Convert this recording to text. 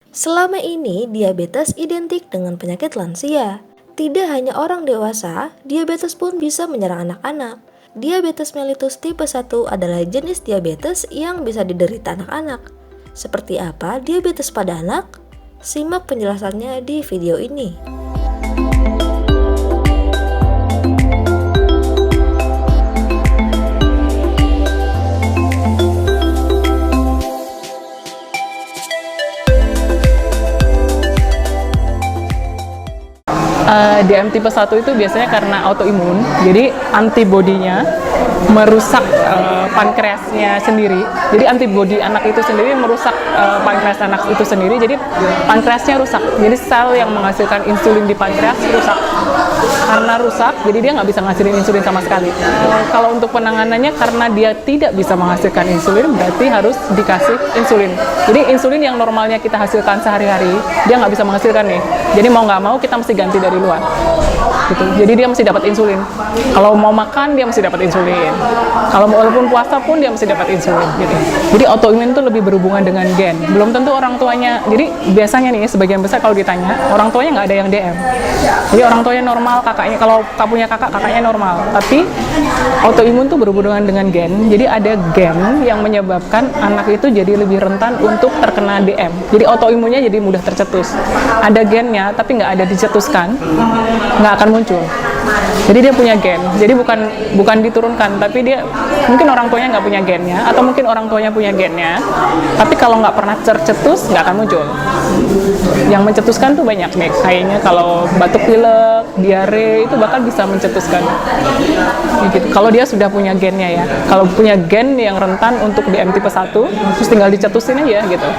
Selama ini, diabetes identik dengan penyakit lansia. Tidak hanya orang dewasa, diabetes pun bisa menyerang anak-anak. Diabetes mellitus tipe 1 adalah jenis diabetes yang bisa diderita anak-anak. Seperti apa diabetes pada anak? Simak penjelasannya di video ini. DM tipe 1 itu biasanya karena autoimun, jadi antibodinya merusak pankreasnya sendiri. Jadi antibodi anak itu sendiri merusak pankreas anak itu sendiri, jadi pankreasnya rusak. Jadi sel yang menghasilkan insulin di pankreas rusak. Karena rusak, jadi dia nggak bisa menghasilkan insulin sama sekali. Kalau untuk penanganannya, karena dia tidak bisa menghasilkan insulin, berarti harus dikasih insulin. Jadi insulin yang normalnya kita hasilkan sehari-hari, dia nggak bisa menghasilkan nih. Jadi mau nggak mau kita mesti ganti dari luar. Gitu. Jadi dia mesti dapat insulin. Kalau mau makan dia mesti dapat insulin. Kalau walaupun puasa pun dia mesti dapat insulin. Gitu. Jadi autoimun itu lebih berhubungan dengan gen. Belum tentu orang tuanya. Jadi biasanya nih sebagian besar kalau ditanya orang tuanya nggak ada yang DM. Jadi orang tuanya normal, kakaknya kalau punya kakak, kakaknya normal. Tapi autoimun itu berhubungan dengan gen. Jadi ada gen yang menyebabkan anak itu jadi lebih rentan untuk terkena DM. Jadi autoimunnya jadi mudah tercetus. Ada gennya tapi nggak ada dicetuskan, nggak akan muncul. Jadi dia punya gen. Jadi bukan diturunkan, tapi dia mungkin orang tuanya nggak punya gennya, atau mungkin orang tuanya punya gennya. Tapi kalau nggak pernah tercetus, nggak akan muncul. Yang mencetuskan tuh banyak nih. Kayaknya kalau batuk pilek, diare itu bahkan bisa mencetuskan. Gitu. Kalau dia sudah punya gennya ya. Kalau punya gen yang rentan untuk DM tipe 1, terus tinggal dicetusin aja gitu.